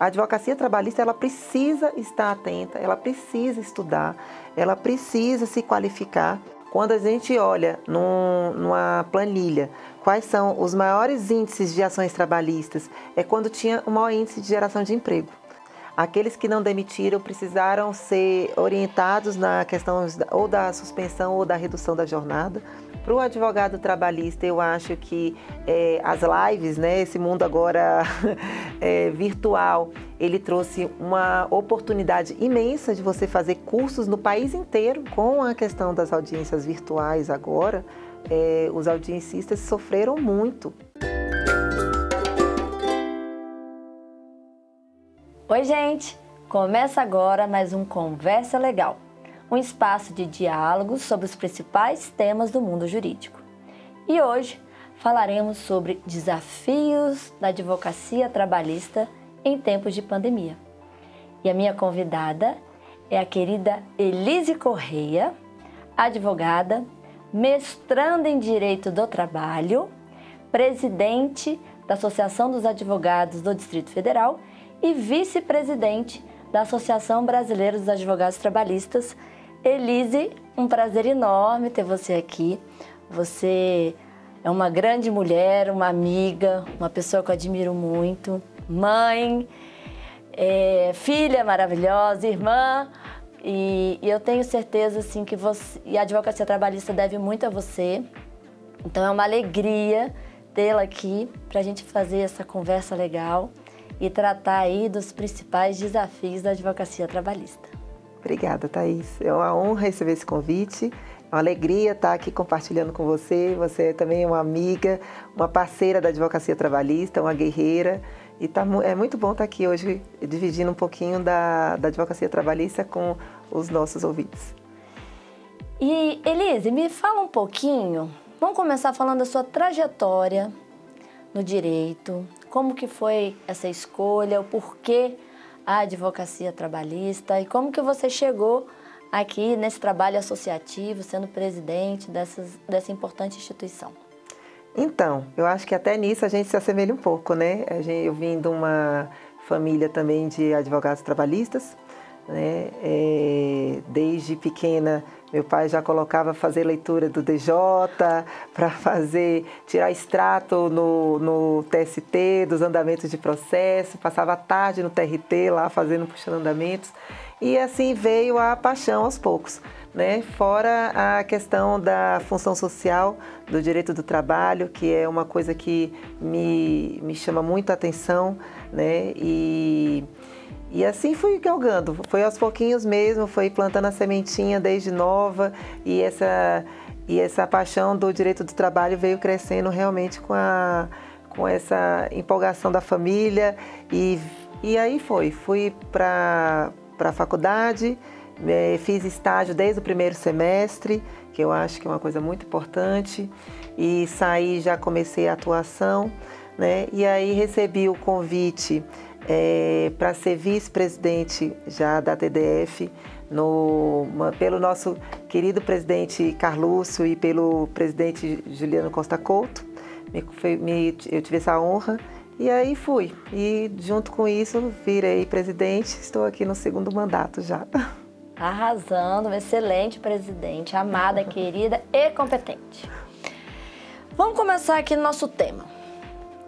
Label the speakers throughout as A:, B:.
A: A advocacia trabalhista, ela precisa estar atenta, ela precisa estudar, ela precisa se qualificar. Quando a gente olha numa planilha quais são os maiores índices de ações trabalhistas, é quando tinha o maior índice de geração de emprego. Aqueles que não demitiram precisaram ser orientados na questão ou da suspensão ou da redução da jornada. Para o advogado trabalhista, eu acho que as lives, né, esse mundo agora virtual, ele trouxe uma oportunidade imensa de você fazer cursos no país inteiro. Com a questão das audiências virtuais agora, os audiencistas sofreram muito.
B: Oi, gente! Começa agora mais um Conversa Legal, um espaço de diálogos sobre os principais temas do mundo jurídico. E hoje falaremos sobre desafios da advocacia trabalhista em tempos de pandemia. E a minha convidada é a querida Elise Correia, advogada, mestranda em Direito do Trabalho, presidente da Associação dos Advogados do Distrito Federal e vice-presidente da Associação Brasileira dos Advogados Trabalhistas. Elise, um prazer enorme ter você aqui. Você é uma grande mulher, uma amiga, uma pessoa que eu admiro muito, mãe, filha maravilhosa, irmã, e eu tenho certeza assim, que a advocacia trabalhista deve muito a você. Então é uma alegria tê-la aqui para a gente fazer essa conversa legal e tratar aí dos principais desafios da advocacia trabalhista.
A: Obrigada, Thaís. É uma honra receber esse convite, é uma alegria estar aqui compartilhando com você. Você é também uma amiga, uma parceira da advocacia trabalhista, uma guerreira. E é muito bom estar aqui hoje dividindo um pouquinho da advocacia trabalhista com os nossos ouvintes.
B: E, Elise, me fala um pouquinho, vamos começar falando da sua trajetória no direito, como que foi essa escolha, o porquê a advocacia trabalhista e como que você chegou aqui nesse trabalho associativo, sendo presidente dessa importante instituição.
A: Então, eu acho que até nisso a gente se assemelha um pouco, né? Eu vim de uma família também de advogados trabalhistas, né? Desde pequena, meu pai já colocava fazer leitura do DJ para tirar extrato no TST, dos andamentos de processo, passava a tarde no TRT lá fazendo, puxando andamentos, e assim veio a paixão aos poucos, né? Fora a questão da função social, do direito do trabalho, que é uma coisa que me chama muito a atenção, né? E assim fui galgando, foi aos pouquinhos mesmo, foi plantando a sementinha desde nova, e essa paixão do direito do trabalho veio crescendo realmente com essa empolgação da família, e aí fui para a faculdade, fiz estágio desde o primeiro semestre, que eu acho que é uma coisa muito importante, e saí, já comecei a atuação, né? E aí recebi o convite para ser vice-presidente já da TDF, pelo nosso querido presidente Carlúcio e pelo presidente Juliano Costa Couto. Eu tive essa honra e aí fui. E junto com isso virei presidente, estou aqui no segundo mandato já.
B: Arrasando, um excelente presidente, amada, querida e competente. Vamos começar aqui no nosso tema.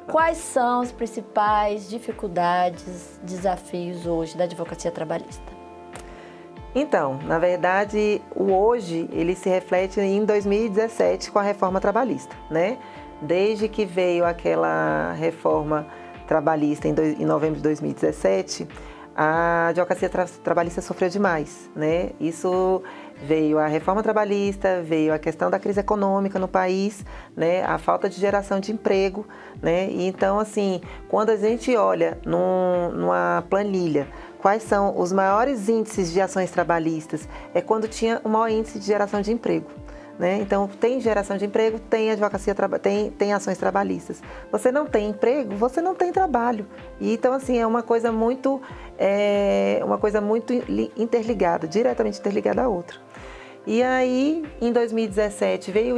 B: Quais são as principais dificuldades, desafios hoje da advocacia trabalhista?
A: Então, na verdade, o hoje ele se reflete em 2017 com a reforma trabalhista, né? Desde que veio aquela reforma trabalhista em novembro de 2017, a advocacia trabalhista sofreu demais, né? Isso veio a reforma trabalhista, veio a questão da crise econômica no país, né? A falta de geração de emprego, né? E então, assim, quando a gente olha numa planilha quais são os maiores índices de ações trabalhistas, é quando tinha o maior índice de geração de emprego, né? Então, tem geração de emprego, tem advocacia, tem ações trabalhistas. Você não tem emprego, você não tem trabalho. E, então, assim, é uma coisa muito interligada, diretamente interligada à outra. E aí, em 2017, veio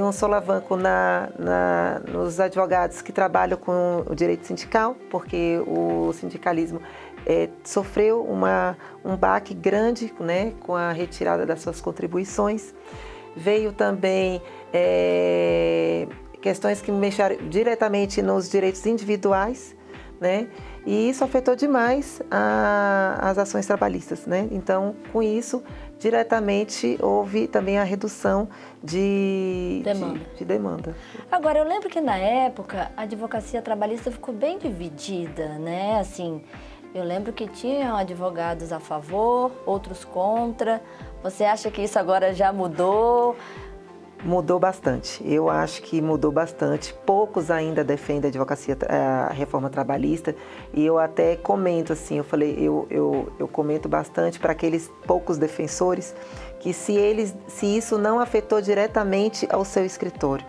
A: um solavanco nos advogados que trabalham com o direito sindical, porque o sindicalismo sofreu um baque grande, né, com a retirada das suas contribuições. Veio também questões que mexeram diretamente nos direitos individuais, né? E isso afetou demais as ações trabalhistas, né? Então, com isso, diretamente houve também a redução de demanda.
B: Agora, eu lembro que na época a advocacia trabalhista ficou bem dividida, né? Assim, eu lembro que tinham advogados a favor, outros contra. Você acha que isso agora já mudou?
A: Mudou bastante. Eu acho que mudou bastante. Poucos ainda defendem a reforma trabalhista e eu até comento assim, eu comento bastante para aqueles poucos defensores que se isso não afetou diretamente ao seu escritório,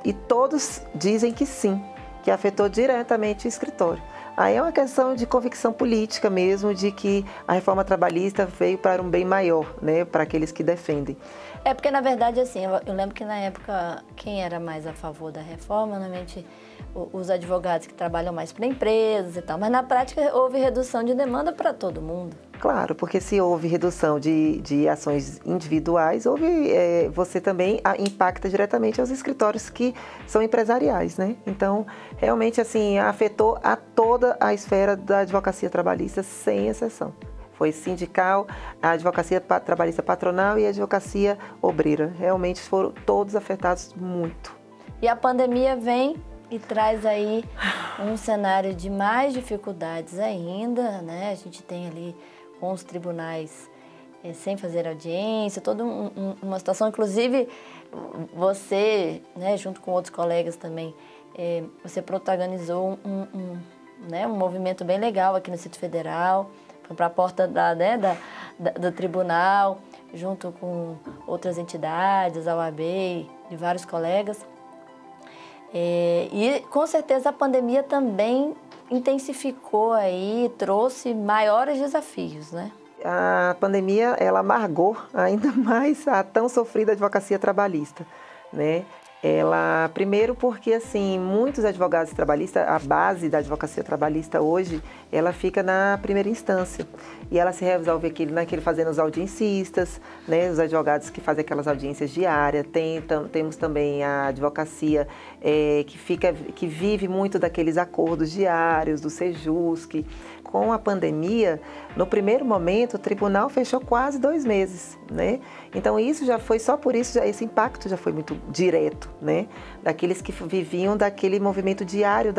A: e todos dizem que sim, que afetou diretamente o escritório. Aí é uma questão de convicção política mesmo, de que a reforma trabalhista veio para um bem maior, né, para aqueles que defendem.
B: Porque, na verdade, assim, eu lembro que na época, quem era mais a favor da reforma, normalmente os advogados que trabalham mais para empresas e tal, mas na prática houve redução de demanda para todo mundo.
A: Claro, porque se houve redução de ações individuais, você também impacta diretamente aos escritórios que são empresariais, né? Então, realmente, assim, afetou a toda a esfera da advocacia trabalhista, sem exceção. Foi sindical, a advocacia trabalhista patronal e a advocacia obreira. Realmente foram todos afetados muito.
B: E a pandemia vem e traz aí um cenário de mais dificuldades ainda, né? A gente tem ali com os tribunais sem fazer audiência, toda uma situação, inclusive você, né, junto com outros colegas também, você protagonizou um movimento bem legal aqui no Distrito Federal, foi para a porta do tribunal, junto com outras entidades, a OAB, de vários colegas. E com certeza a pandemia também intensificou aí, trouxe maiores desafios, né?
A: A pandemia, ela amargou ainda mais a tão sofrida advocacia trabalhista, né? Primeiro porque, assim, muitos advogados trabalhistas, a base da advocacia trabalhista hoje, ela fica na primeira instância. E ela se resolve fazendo os audiencistas, né, os advogados que fazem aquelas audiências diárias. Temos também a advocacia que vive muito daqueles acordos diários, do Sejusc. Com a pandemia, no primeiro momento, o tribunal fechou quase 2 meses, né? Então, isso já foi, só por isso, esse impacto já foi muito direto, né? Daqueles que viviam daquele movimento diário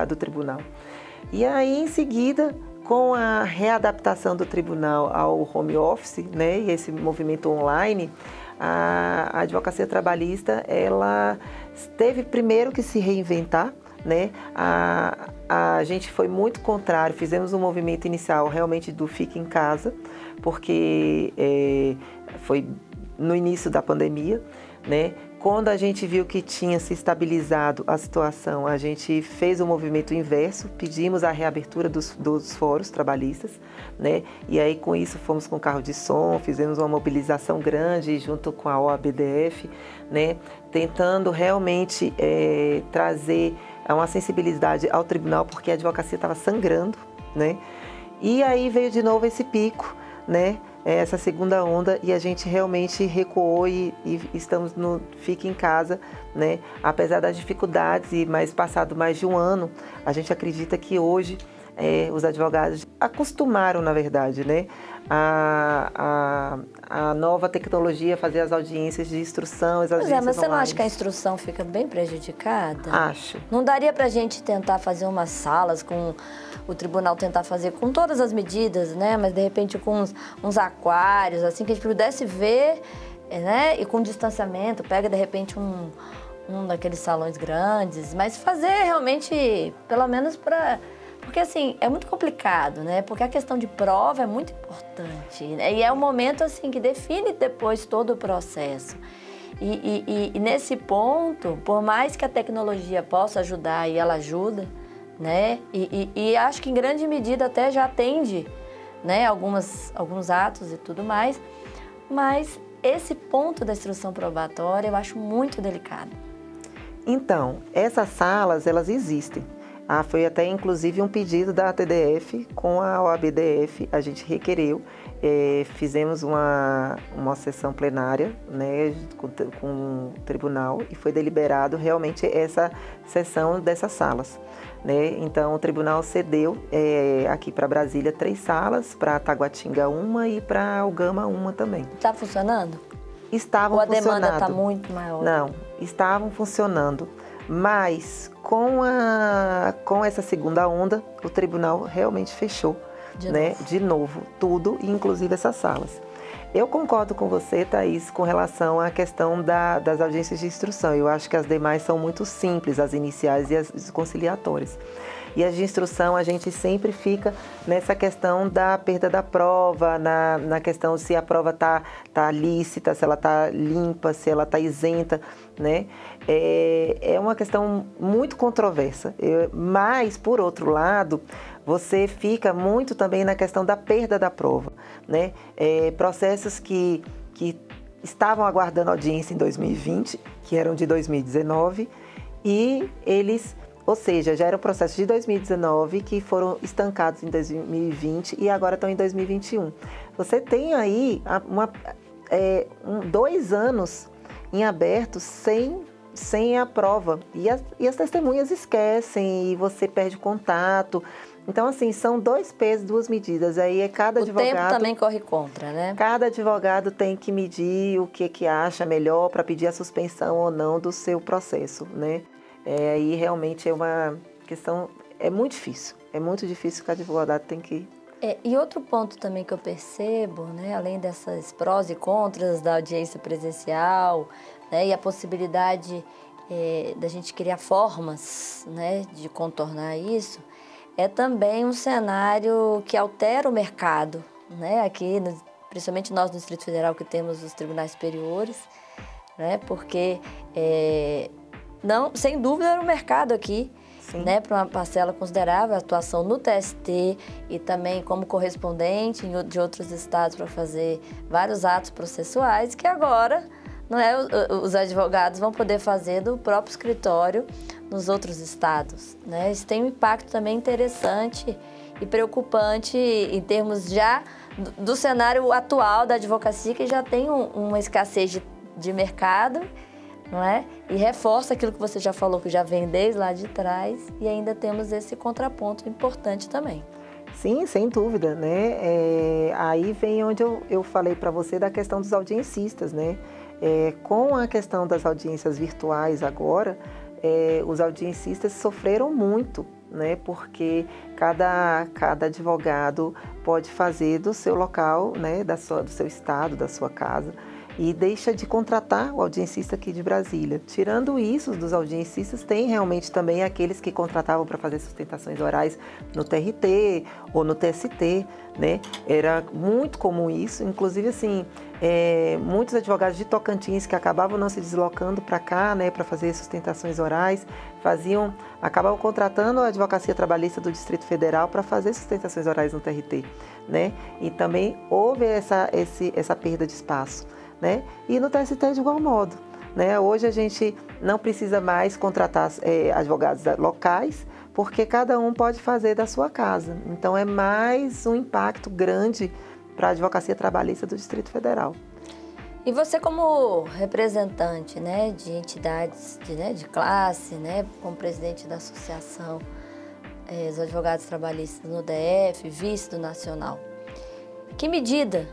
A: do tribunal. E aí, em seguida, com a readaptação do tribunal ao home office, né? E esse movimento online, a advocacia trabalhista, ela teve primeiro que se reinventar, né? A gente foi muito contrário, fizemos um movimento inicial realmente do Fique em Casa, porque foi no início da pandemia, né? Quando a gente viu que tinha se estabilizado a situação, a gente fez o movimento inverso, pedimos a reabertura dos fóruns trabalhistas, né? E aí com isso fomos com carro de som, fizemos uma mobilização grande junto com a OABDF, né? Tentando realmente trazer uma sensibilidade ao tribunal, porque a advocacia estava sangrando, né? E aí veio de novo esse pico, né? Essa segunda onda, e a gente realmente recuou e estamos no Fique em Casa, né? Apesar das dificuldades, mas passado mais de 1 ano, a gente acredita que hoje os advogados acostumaram, na verdade, né? A nova tecnologia, fazer as audiências de instrução, as audiências
B: mas você
A: online.
B: não acha que a instrução fica bem prejudicada?
A: Acho.
B: Não daria pra gente tentar fazer umas salas com o tribunal tentar fazer com todas as medidas, né? Mas de repente com uns aquários, assim, que a gente pudesse ver, né? E com distanciamento, pega de repente um daqueles salões grandes, mas fazer realmente, pelo menos para... Porque, assim, é muito complicado, né? Porque a questão de prova é muito importante, né? E é um momento, assim, que define depois todo o processo. E nesse ponto, por mais que a tecnologia possa ajudar, e ela ajuda, né? E acho que em grande medida até já atende, né? Alguns atos e tudo mais, mas esse ponto da instrução probatória eu acho muito delicado.
A: Então, essas salas, elas existem. Foi até inclusive um pedido da TDF com a OAB-DF, a gente requereu, fizemos uma sessão plenária, né, com o tribunal e foi deliberado realmente essa sessão dessas salas. Né? Então, o tribunal cedeu aqui para Brasília 3 salas, para Taguatinga 1 e para Ugama 1 também.
B: Está funcionando?
A: Estavam funcionando.
B: Ou a demanda está muito maior?
A: Não, estavam funcionando. Mas com essa segunda onda, o tribunal realmente fechou de novo tudo, inclusive essas salas. Eu concordo com você, Thaís, com relação à questão das audiências de instrução. Eu acho que as demais são muito simples, as iniciais e as conciliatórias. E as de instrução, a gente sempre fica nessa questão da perda da prova, na questão se a prova tá lícita, se ela está limpa, se ela está isenta, né? É uma questão muito controversa. Mas, por outro lado, você fica muito também na questão da perda da prova, né? Processos que estavam aguardando audiência em 2020, que eram de 2019, e eles... Ou seja, já era um processo de 2019 que foram estancados em 2020 e agora estão em 2021. Você tem aí 2 anos em aberto sem a prova. E as testemunhas esquecem e você perde contato. Então, assim, são 2 pesos, 2 medidas. Aí cada advogado... O
B: tempo também corre contra, né?
A: Cada advogado tem que medir o que acha melhor para pedir a suspensão ou não do seu processo, né? Aí realmente é uma questão, é muito difícil que o advogado tem que...
B: E outro ponto também que eu percebo, né, além dessas prós e contras da audiência presencial, né, e a possibilidade da gente criar formas, né, de contornar isso, é também um cenário que altera o mercado, né, aqui, principalmente nós no Distrito Federal que temos os tribunais superiores, né, porque... Não, sem dúvida era um mercado aqui, né, para uma parcela considerável, a atuação no TST e também como correspondente de outros estados para fazer vários atos processuais que agora os advogados vão poder fazer do próprio escritório nos outros estados, né? Isso tem um impacto também interessante e preocupante em termos já do cenário atual da advocacia, que já tem uma escassez de mercado, não é? E reforça aquilo que você já falou, que já vem desde lá de trás, e ainda temos esse contraponto importante também.
A: Sim, sem dúvida, né? Aí vem onde eu falei para você da questão dos audiencistas, né? Com a questão das audiências virtuais agora, os audiencistas sofreram muito, né? Porque cada advogado pode fazer do seu local, né? Do seu estado, da sua casa, e deixa de contratar o audiencista aqui de Brasília. Tirando isso dos audiencistas, tem realmente também aqueles que contratavam para fazer sustentações orais no TRT ou no TST, né? Era muito comum isso, inclusive assim, muitos advogados de Tocantins que acabavam não se deslocando para cá, né, para fazer sustentações orais, acabavam contratando a Advocacia Trabalhista do Distrito Federal para fazer sustentações orais no TRT, né? E também houve essa perda de espaço, né? E no TST de igual modo, né? Hoje a gente não precisa mais contratar advogados locais, porque cada um pode fazer da sua casa. Então é mais um impacto grande para a Advocacia Trabalhista do Distrito Federal.
B: E você como representante, né, de entidades de classe, né, como presidente da Associação dos Advogados Trabalhistas no DF, vice do Nacional, que medida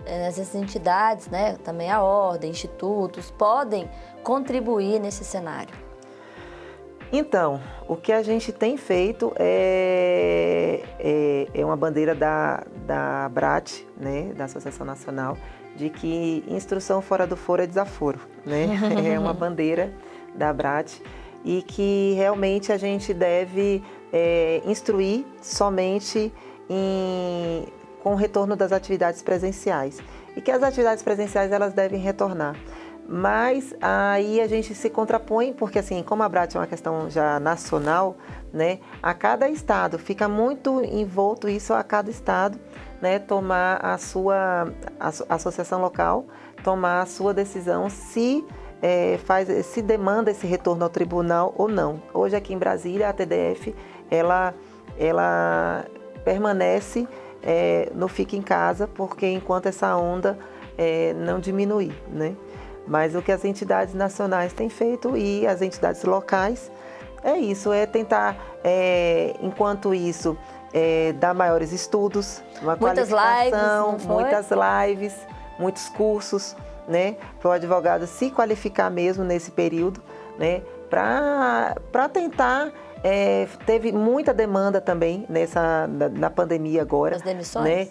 B: essas entidades, né, também a ordem, institutos, podem contribuir nesse cenário?
A: Então, o que a gente tem feito é uma bandeira da ABRAT, né, da Associação Nacional, de que instrução fora do foro é desaforo, né? É uma bandeira da ABRAT e que realmente a gente deve instruir somente com o retorno das atividades presenciais e que as atividades presenciais elas devem retornar. Mas aí a gente se contrapõe, porque assim, como a BRAT é uma questão já nacional, né, a cada estado, fica muito envolto isso a cada estado, né, tomar a sua associação local, tomar a sua decisão se se demanda esse retorno ao tribunal ou não. Hoje aqui em Brasília, a TDF, ela permanece no Fica em Casa, porque enquanto essa onda não diminuir, né? Mas o que as entidades nacionais têm feito e as entidades locais é isso, é tentar, enquanto isso, dar maiores estudos, uma qualificação, muitas lives, muitos cursos, né, para o advogado se qualificar mesmo nesse período, né, para tentar. Teve muita demanda também na pandemia agora.
B: As demissões?
A: Né,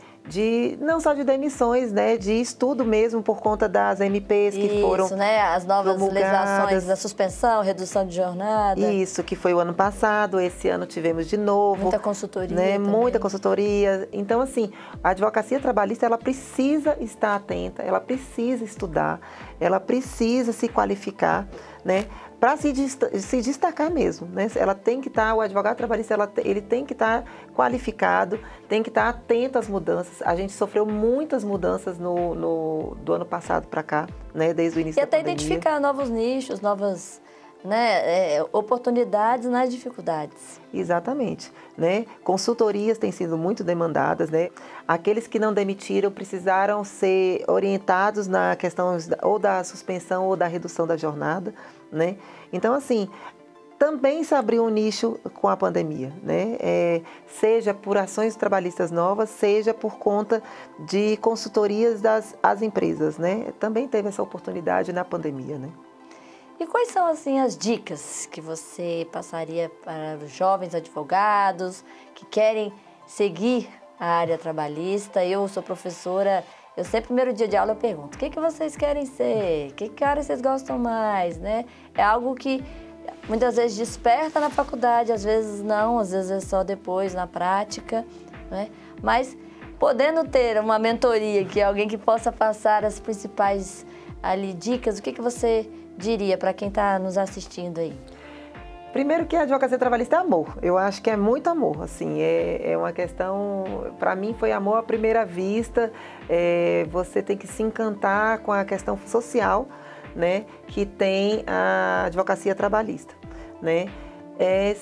A: não só de demissões, né, de estudo mesmo por conta das MPs que foram
B: isso, né, as novas legislações da suspensão, redução de jornada.
A: Isso, que foi o ano passado, esse ano tivemos de novo.
B: Muita consultoria,
A: né, muita consultoria. Então, assim, a advocacia trabalhista, ela precisa estar atenta, ela precisa estudar, ela precisa se qualificar, né, para se destacar mesmo, né? Ela tem que estar, o advogado trabalhista, ele tem que estar qualificado, tem que estar atento às mudanças. A gente sofreu muitas mudanças do ano passado para cá, né? Desde o início da pandemia.
B: E até identificar novos nichos, novas, né, oportunidades nas dificuldades.
A: Exatamente, né? Consultorias têm sido muito demandadas, né? Aqueles que não demitiram precisaram ser orientados na questão ou da suspensão ou da redução da jornada, né? Então, assim, também se abriu um nicho com a pandemia, né? Seja por ações trabalhistas novas, seja por conta de consultorias das empresas, né? Também teve essa oportunidade na pandemia, né?
B: E quais são, assim, as dicas que você passaria para os jovens advogados que querem seguir a área trabalhista? Eu sou professora, eu sempre, primeiro dia de aula, eu pergunto, o que vocês querem ser? Que área vocês gostam mais, né? É algo que muitas vezes desperta na faculdade, às vezes não, às vezes é só depois, na prática, né? Mas podendo ter uma mentoria, que é alguém que possa passar as principais ali dicas, o que você diria para quem está nos assistindo aí?
A: Primeiro que a advocacia trabalhista é amor. Eu acho que é muito amor, assim, é uma questão, para mim foi amor à primeira vista. Você tem que se encantar com a questão social, né, que tem a advocacia trabalhista, né?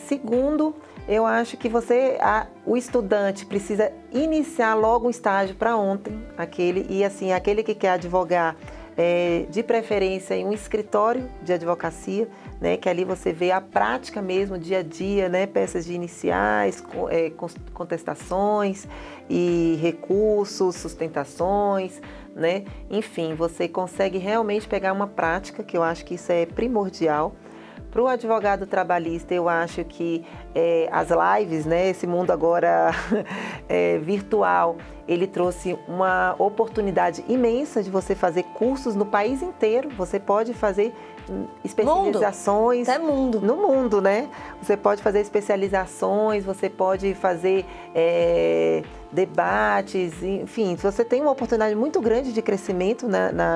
A: Segundo, eu acho que o estudante precisa iniciar logo um estágio para ontem, aquele que quer advogar, de preferência em um escritório de advocacia, né, que ali você vê a prática mesmo, dia a dia, né, peças de iniciais, contestações e recursos, sustentações, né, enfim, você consegue realmente pegar uma prática, que eu acho que isso é primordial. Para o advogado trabalhista, eu acho que as lives, né, esse mundo agora virtual, ele trouxe uma oportunidade imensa de você fazer cursos no país inteiro. Você pode fazer especializações no mundo, né? Você pode fazer especializações, você pode fazer debates, enfim, você tem uma oportunidade muito grande de crescimento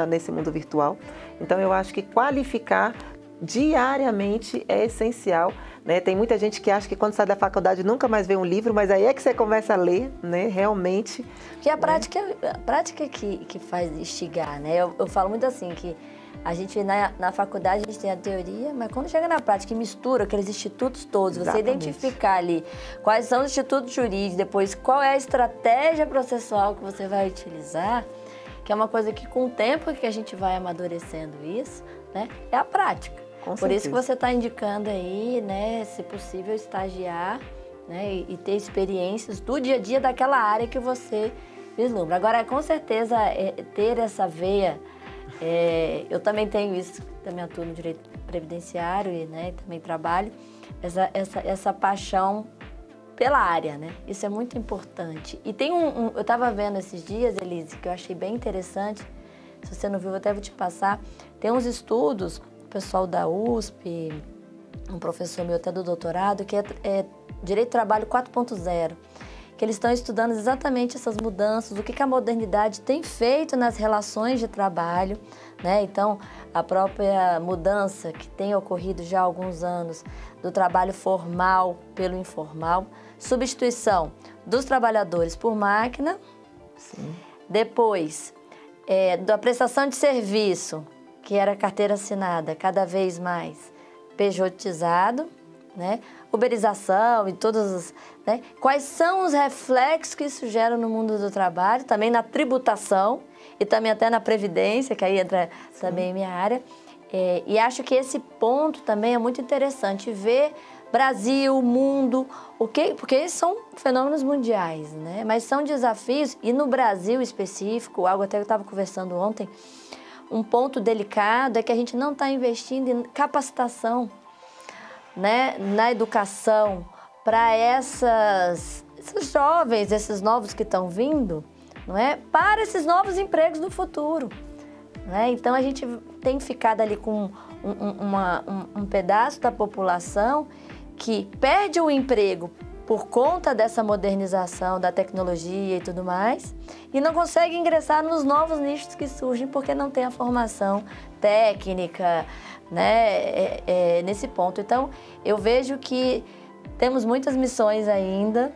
A: nesse mundo virtual. Então, eu acho que qualificar diariamente é essencial, né? Tem muita gente que acha que quando sai da faculdade nunca mais vê um livro, mas aí é que você começa a ler, né? Realmente.
B: Porque a prática que faz instigar, né? Eu falo muito assim, que a gente na faculdade a gente tem a teoria, mas quando chega na prática e mistura aqueles institutos todos,
A: Exatamente.
B: Você identificar ali quais são os institutos jurídicos, depois qual é a estratégia processual que você vai utilizar, que é uma coisa que com o tempo que a gente vai amadurecendo isso, né? É a prática. Por isso que você está indicando aí, né, se possível, estagiar, né, e ter experiências do dia a dia daquela área que você vislumbra. Agora, com certeza, ter essa veia, eu também tenho isso, também atuo no direito previdenciário e, né, também trabalho, essa paixão pela área, né? Isso é muito importante. E tem eu estava vendo esses dias, Elise, que eu achei bem interessante, se você não viu, eu até vou te passar, tem uns estudos, o pessoal da USP, um professor meu até do doutorado, que é Direito do Trabalho 4.0, que eles estão estudando exatamente essas mudanças, o que a modernidade tem feito nas relações de trabalho, né? Então, a própria mudança que tem ocorrido já há alguns anos do trabalho formal pelo informal, substituição dos trabalhadores por máquina,
A: Sim.
B: Depois da prestação de serviço, que era carteira assinada, cada vez mais pejotizado, né? Uberização e todos os... Né? Quais são os reflexos que isso gera no mundo do trabalho, também na tributação e também até na previdência, que aí entra também minha área. E acho que esse ponto também é muito interessante, ver Brasil, mundo, porque esses são fenômenos mundiais, né? Mas são desafios, e no Brasil específico, algo até que eu estava conversando ontem, um ponto delicado é que a gente não está investindo em capacitação, né, na educação para esses jovens, esses novos que estão vindo, não é? Para esses novos empregos do futuro. Né? Então, a gente tem ficado ali com um pedaço da população que perde o emprego por conta dessa modernização da tecnologia e tudo mais, e não consegue ingressar nos novos nichos que surgem porque não tem a formação técnica, né, nesse ponto. Então, eu vejo que temos muitas missões ainda.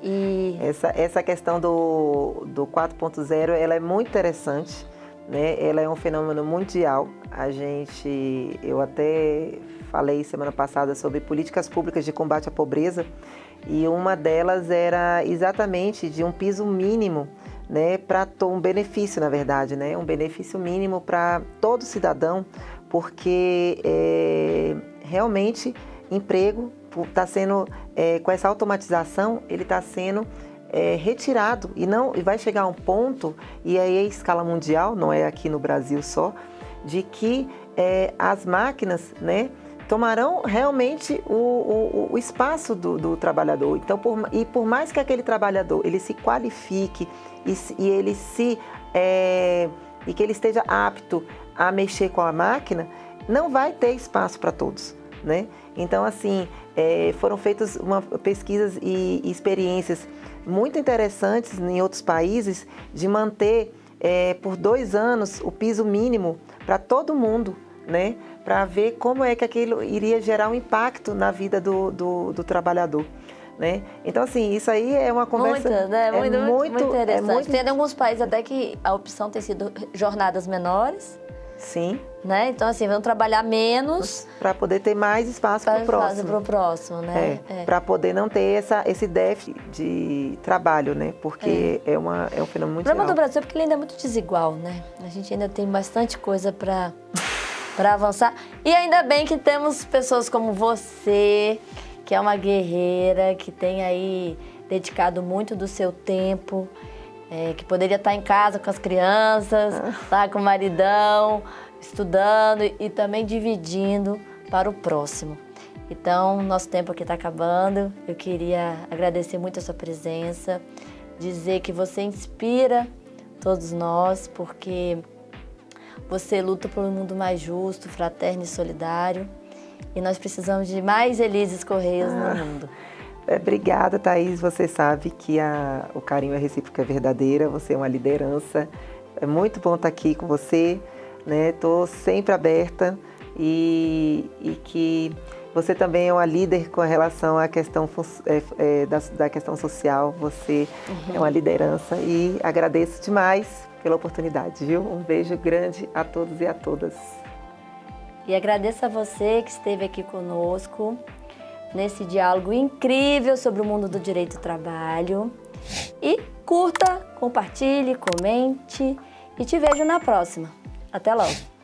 A: E essa questão do 4.0, ela é muito interessante, né? Ela é um fenômeno mundial. Eu até falei semana passada sobre políticas públicas de combate à pobreza, e uma delas era exatamente de um piso mínimo, né, para um benefício, na verdade, né, um benefício mínimo para todo cidadão, porque realmente emprego está sendo, com essa automatização, ele está sendo retirado, e vai chegar a um ponto, e aí é escala mundial, não é aqui no Brasil só, de que as máquinas, né, tomarão realmente o espaço do trabalhador. Então, por mais que aquele trabalhador ele se qualifique e que ele esteja apto a mexer com a máquina, não vai ter espaço para todos, né? Então, assim, foram feitas pesquisas e experiências muito interessantes em outros países de manter por 2 anos o piso mínimo para todo mundo, né? Para ver como é que aquilo iria gerar um impacto na vida do trabalhador, né? Então, assim, isso aí é uma conversa...
B: Muito, né? Muito interessante. Tem alguns países até que a opção tem sido jornadas menores.
A: Sim.
B: Né? Então, assim, vão trabalhar menos...
A: Para poder ter mais espaço para o próximo.
B: Para o próximo, né?
A: Para poder não ter esse déficit de trabalho, né? Porque é um fenômeno mundial.
B: O problema do Brasil é porque ele ainda é muito desigual, né? A gente ainda tem bastante coisa para avançar. E ainda bem que temos pessoas como você, que é uma guerreira, que tem aí dedicado muito do seu tempo, que poderia estar em casa com as crianças, lá com o maridão, estudando e também dividindo para o próximo. Então, nosso tempo aqui está acabando. Eu queria agradecer muito a sua presença, dizer que você inspira todos nós, porque você luta por um mundo mais justo, fraterno e solidário. E nós precisamos de mais Elises Correias no mundo.
A: Obrigada, Thaís. Você sabe que o carinho é recíproco, é verdadeira. Você é uma liderança. É muito bom estar aqui com você, né? Estou sempre aberta e que você também é uma líder com relação à questão da questão social. Você é uma liderança e agradeço demais pela oportunidade, viu? Um beijo grande a todos e a todas.
B: E agradeço a você que esteve aqui conosco nesse diálogo incrível sobre o mundo do direito do trabalho. E curta, compartilhe, comente e te vejo na próxima. Até logo!